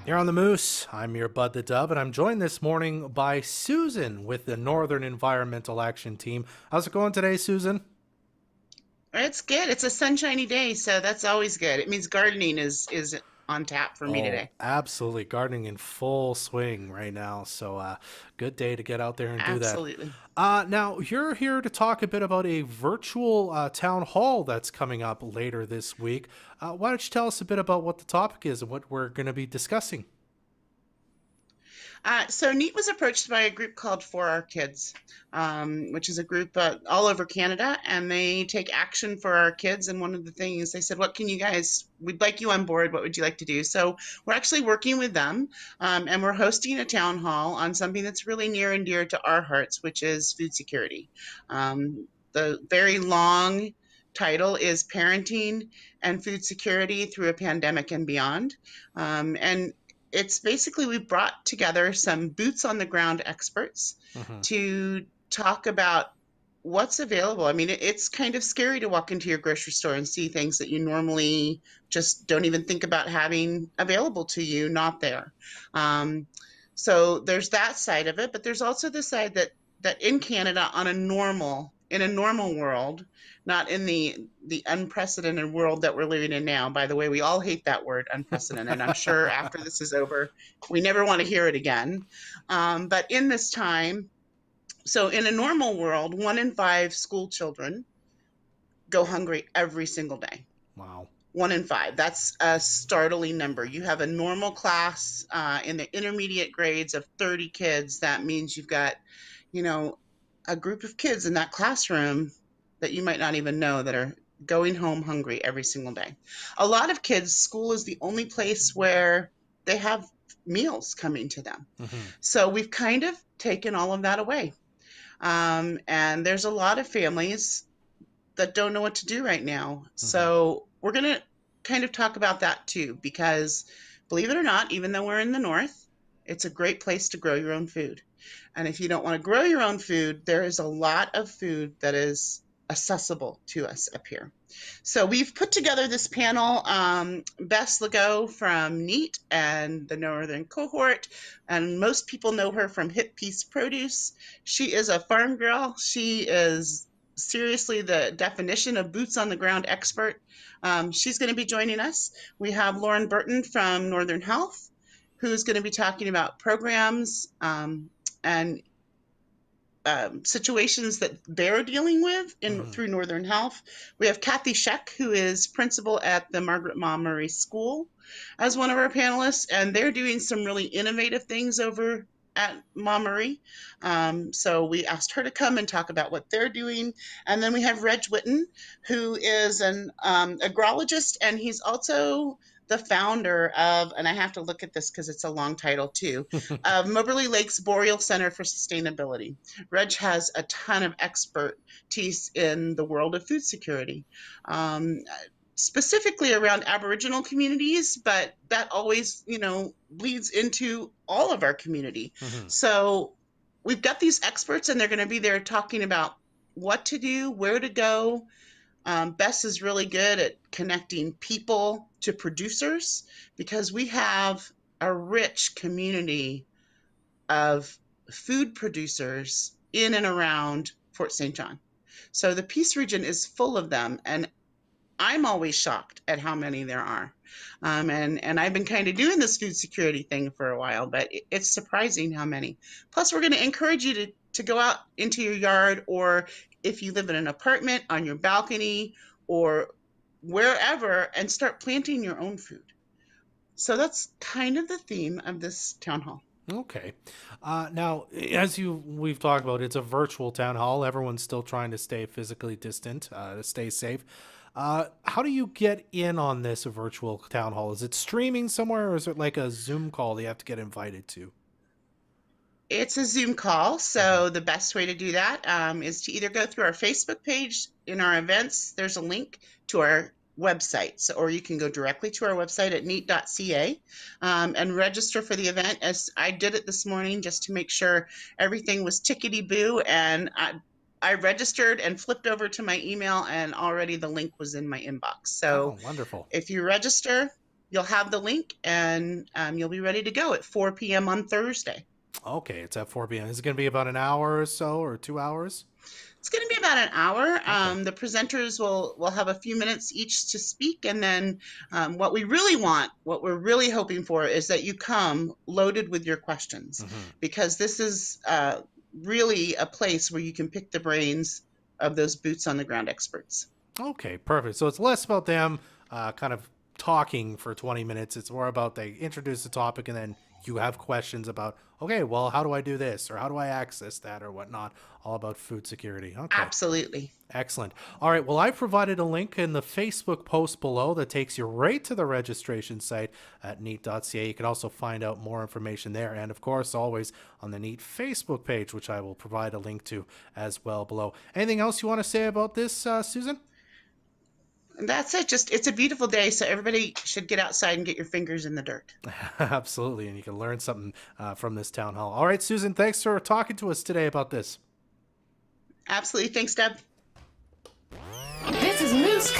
Here on the Moose, I'm your Bud the Dove, and I'm joined this morning by Susan with the Northern Environmental Action Team. How's it going today, Susan? It's good. It's a sunshiny day, so that's always good. It means gardening is on tap for me Oh, today. absolutely. Gardening in full swing right now. So, good day to get out there and do that. Absolutely. Now, you're here to talk a bit about a virtual town hall that's coming up later this week. Why don't you tell us a bit about what the topic is and what we're going to be discussing? So NEAT was approached by a group called For Our Kids, which is a group all over Canada, and they take action for our kids. And one of the things they said, "What can you guys? We'd like you on board. What would you like to do?" So we're actually working with them, and we're hosting a town hall on something that's really near and dear to our hearts, which is food security. The very long title is Parenting and Food Security Through a Pandemic and Beyond. And it's basically we brought together some boots on the ground experts Hmm. to talk about what's available. I mean, it's kind of scary to walk into your grocery store and see things that you normally just don't even think about having available to you, not there. Um, so there's that side of it, but there's also the side that in Canada, in a normal world, not in the unprecedented world that we're living in now. By the way, we all hate that word, unprecedented. I'm sure after this is over, we never want to hear it again. But in this time, so in a normal world, 1 in 5 school children go hungry every single day. Wow. 1 in 5. That's a startling number. You have a normal class in the intermediate grades of 30 kids. That means you've got, you know, a group of kids in that classroom that you might not even know that are going home hungry every single day. A lot of kids, school is the only place where they have meals coming to them. Hmm. So we've kind of taken all of that away. And there's a lot of families that don't know what to do right now. Hmm. So we're going to kind of talk about that too, because believe it or not, even though we're in the North, it's a great place to grow your own food. And if you don't want to grow your own food, there is a lot of food that is accessible to us up here. So we've put together this panel. Bess Legault from NEAT and the Northern Cohort, and most people know her from Hip Peace Produce. She is a farm girl. She is seriously the definition of boots on the ground expert. She's going to be joining us. We have Lauren Burton from Northern Health, who's going to be talking about programs and situations that they're dealing with in Hmm. through Northern Health. We have Kathy Scheck, who is principal at the Margaret Ma Murray School, as one of our panelists, and they're doing some really innovative things over at Ma Murray. So we asked her to come and talk about what they're doing. And then we have Reg Witten, who is an agrologist, and he's also the founder of, and I have to look at this because it's a long title too, of Moberly Lakes Boreal Center for Sustainability. Reg has a ton of expertise in the world of food security, um, specifically around Aboriginal communities, but that always, bleeds into all of our community. Hmm. So we've got these experts, and they're going to be there talking about what to do, where to go. Bess is really good at connecting people to producers because we have a rich community of food producers in and around Fort St. John. So the Peace region is full of them, and I'm always shocked at how many there are. And I've been kind of doing this food security thing for a while, but it's surprising how many. Plus, we're going to encourage you to go out into your yard, or if you live in an apartment, on your balcony, or wherever, and start planting your own food. So that's kind of the theme of this town hall. Okay. Now, as we've talked about, it's a virtual town hall. Everyone's still trying to stay physically distant to stay safe. How do you get in on this virtual town hall? Is it streaming somewhere, or is it like a Zoom call that you have to get invited to? It's a Zoom call, Hmm. so the best way to do that is to either go through our Facebook page in our events. There's a link to our website, so, or you can go directly to our website at neat.ca and register for the event. As I did it this morning, just to make sure everything was tickety boo, and I registered and flipped over to my email, and already the link was in my inbox. Oh, So wonderful. if you register, you'll have the link, and you'll be ready to go at 4 p.m. on Thursday. Okay, it's at 4 p.m. Is it going to be about an hour or so, or 2 hours? It's going to be about an hour. Okay. The presenters will have a few minutes each to speak, and then what we really want, what we're really hoping for, is that you come loaded with your questions, Hmm. because this is really a place where you can pick the brains of those boots on the ground experts. Okay, perfect. So it's less about them kind of talking for 20 minutes. It's more about they introduce the topic and then you have questions about, okay, well, how do I do this? Or how do I access that or whatnot? All about food security. Okay. Absolutely. Excellent. All right. Well, I've provided a link in the Facebook post below that takes you right to the registration site at neat.ca. You can also find out more information there. And of course, always on the Neat Facebook page, which I will provide a link to as well below. Anything else you want to say about this, Susan? And that's it. Just it's a beautiful day, so everybody should get outside and get your fingers in the dirt. Absolutely. And you can learn something from this town hall. All right, Susan, thanks for talking to us today about this. Absolutely. Thanks, Deb. This is Moose